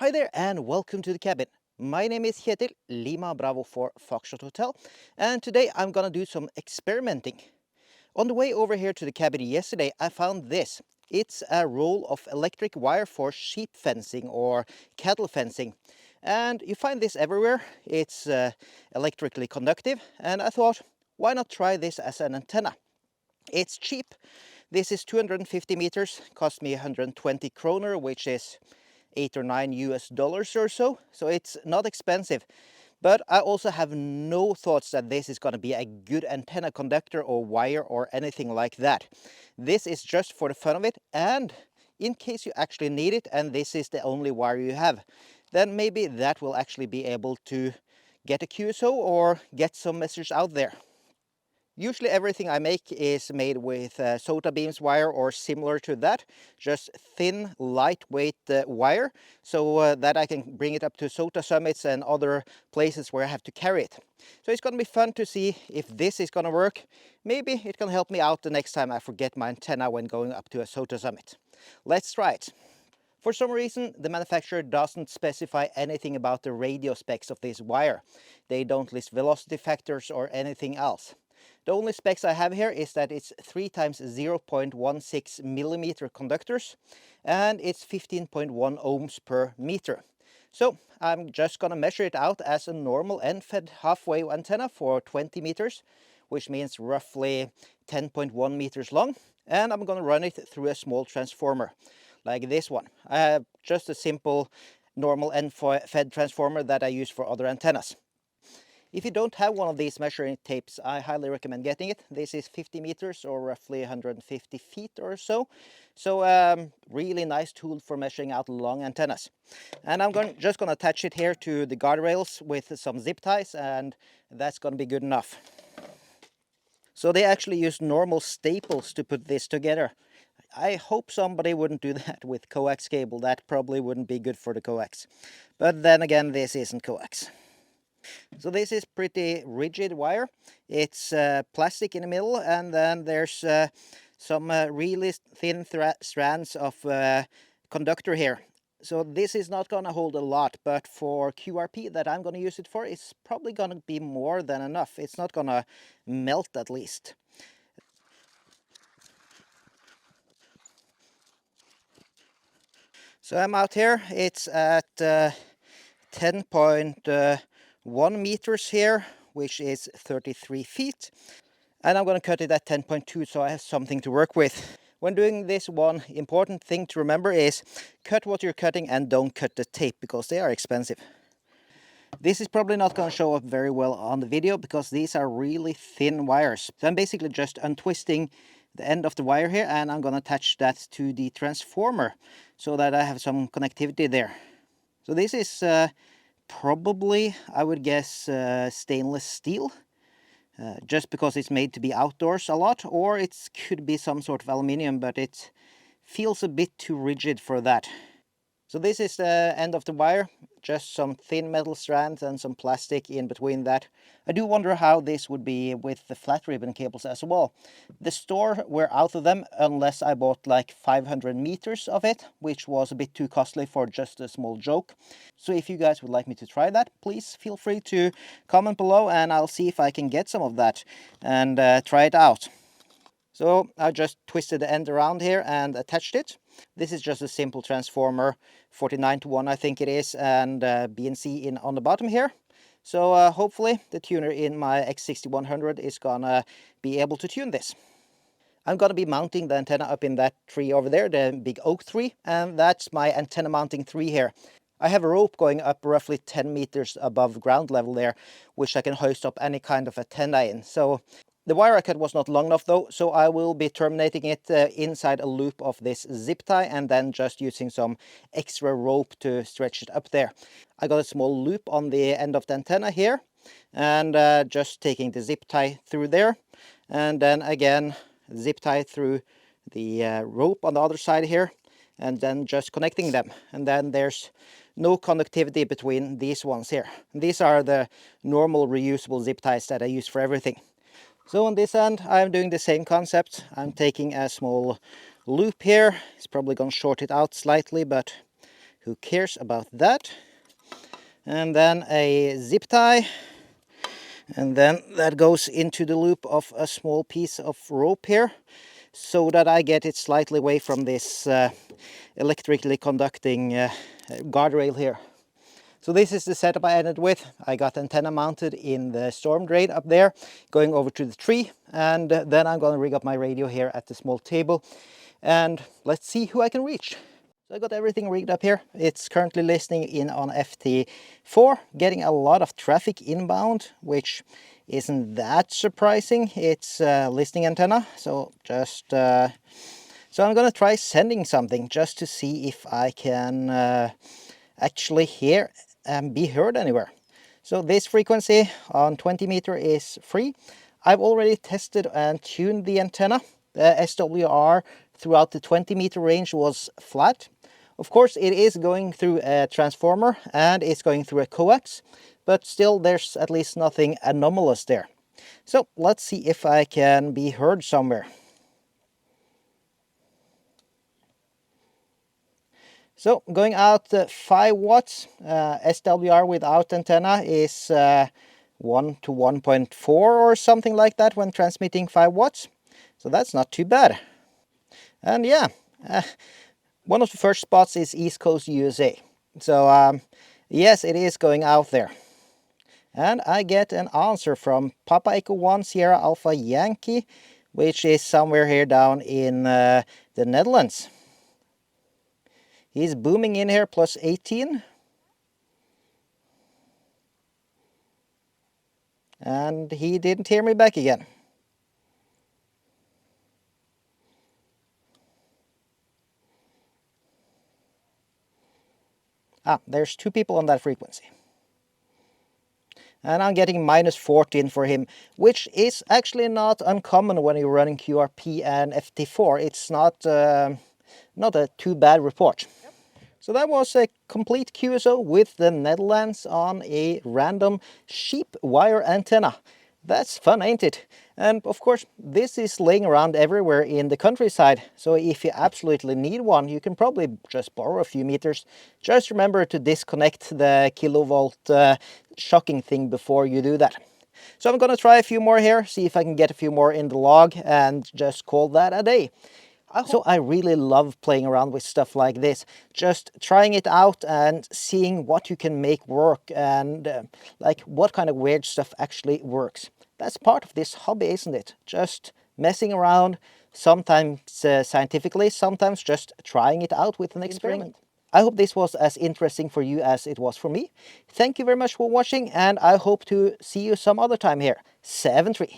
Hi there and welcome to the cabin. My name is Kjetil, Lima Bravo for Foxtrot Hotel, and today I'm gonna do some experimenting. On the way over here to the cabin yesterday, I found this. It's a roll of electric wire for sheep fencing or cattle fencing. And you find this everywhere. It's electrically conductive, and I thought, why not try this as an antenna? It's cheap. This is 250 meters, cost me 120 kroner, which is 8 or 9 US dollars or so. So it's not expensive. But I also have no thoughts that this is going to be a good antenna conductor or wire or anything like that. This is just for the fun of it, and in case you actually need it and this is the only wire you have, then maybe that will actually be able to get a QSO or get some message out there. Usually everything I make is made with Sotabeams wire or similar to that, just thin, lightweight wire, so that I can bring it up to Sota summits and other places where I have to carry it. So it's going to be fun to see if this is going to work. Maybe it can help me out the next time I forget my antenna when going up to a Sota summit. Let's try it. For some reason, the manufacturer doesn't specify anything about the radio specs of this wire. They don't list velocity factors or anything else. The only specs I have here is that it's 3 times 0.16 millimeter conductors and it's 15.1 ohms per meter. So I'm just gonna measure it out as a normal end-fed half-wave antenna for 20 meters, which means roughly 10.1 meters long, and I'm gonna run it through a small transformer like this one. I have just a simple normal end-fed transformer that I use for other antennas. If you don't have one of these measuring tapes, I highly recommend getting it. This is 50 meters or roughly 150 feet or so. So really nice tool for measuring out long antennas. And I'm just going to attach it here to the guardrails with some zip ties, and that's going to be good enough. So they actually use normal staples to put this together. I hope somebody wouldn't do that with coax cable. That probably wouldn't be good for the coax. But then again, this isn't coax. So this is pretty rigid wire. It's plastic in the middle, and then there's some really thin strands of conductor here. So this is not going to hold a lot, but for QRP that I'm going to use it for, it's probably going to be more than enough. It's not going to melt at least. So I'm out here. It's at 10.1 meters here, which is 33 feet. And I'm going to cut it at 10.2 so I have something to work with. When doing this, one important thing to remember is cut what you're cutting and don't cut the tape because they are expensive. This is probably not going to show up very well on the video because these are really thin wires. So I'm basically just untwisting the end of the wire here, and I'm going to attach that to the transformer so that I have some connectivity there. So this is probably, I would guess, stainless steel. Just because it's made to be outdoors a lot, or it could be some sort of aluminium, but it feels a bit too rigid for that. So this is the end of the wire, just some thin metal strands and some plastic in between that. I do wonder how this would be with the flat ribbon cables as well. The store were out of them unless I bought like 500 meters of it, which was a bit too costly for just a small joke. So if you guys would like me to try that, please feel free to comment below and I'll see if I can get some of that and try it out. So I just twisted the end around here and attached it. This is just a simple transformer, 49-to-1 I think it is, and BNC in on the bottom here. So hopefully the tuner in my X6100 is gonna be able to tune this. I'm gonna be mounting the antenna up in that tree over there, the big oak tree, and that's my antenna mounting tree here. I have a rope going up roughly 10 meters above ground level there, which I can hoist up any kind of antenna in. So the wire I cut was not long enough though, so I will be terminating it inside a loop of this zip tie and then just using some extra rope to stretch it up there. I got a small loop on the end of the antenna here and just taking the zip tie through there, and then again zip tie through the rope on the other side here, and then just connecting them. And then there's no conductivity between these ones here. These are the normal reusable zip ties that I use for everything. So on this end, I'm doing the same concept. I'm taking a small loop here. It's probably going to short it out slightly, but Who cares about that? And then a zip tie. And then that goes into the loop of a small piece of rope here, so that I get it slightly away from this electrically conducting guardrail here. So this is the setup I ended with. I got antenna mounted in the storm drain up there, going over to the tree, and then I'm going to rig up my radio here at the small table, and let's see who I can reach. So I got everything rigged up here. It's currently listening in on FT4, getting a lot of traffic inbound, which isn't that surprising. It's a listening antenna, so just so I'm gonna try sending something just to see if I can actually hear and be heard anywhere. So this frequency on 20 meter is free. I've already tested and tuned the antenna. The SWR throughout the 20 meter range was flat. Of course, it is going through a transformer and it's going through a coax, but still there's at least nothing anomalous there. So let's see if I can be heard somewhere. So going out 5 watts, SWR without antenna is 1 to 1.4 or something like that when transmitting 5 watts. So that's not too bad. And yeah, one of the first spots is East Coast USA. So yes, it is going out there. And I get an answer from Papa Echo 1 Sierra Alpha Yankee, which is somewhere here down in the Netherlands. He's booming in here, plus 18. And he didn't hear me back again. Ah, there's 2 people on that frequency. And I'm getting minus 14 for him, which is actually not uncommon when you're running QRP and FT4. It's not a too bad report. Yep. So that was a complete QSO with the Netherlands on a random sheep wire antenna. That's fun, ain't it? And of course, this is laying around everywhere in the countryside. So if you absolutely need one, you can probably just borrow a few meters. Just remember to disconnect the kilovolt shocking thing before you do that. So I'm going to try a few more here, see if I can get a few more in the log and just call that a day. So I really love playing around with stuff like this, just trying it out and seeing what you can make work and like what kind of weird stuff actually works. That's part of this hobby, isn't it? Just messing around, sometimes scientifically, sometimes just trying it out with an experiment. I hope this was as interesting for you as it was for me. Thank you very much for watching, and I hope to see you some other time here. 7-3.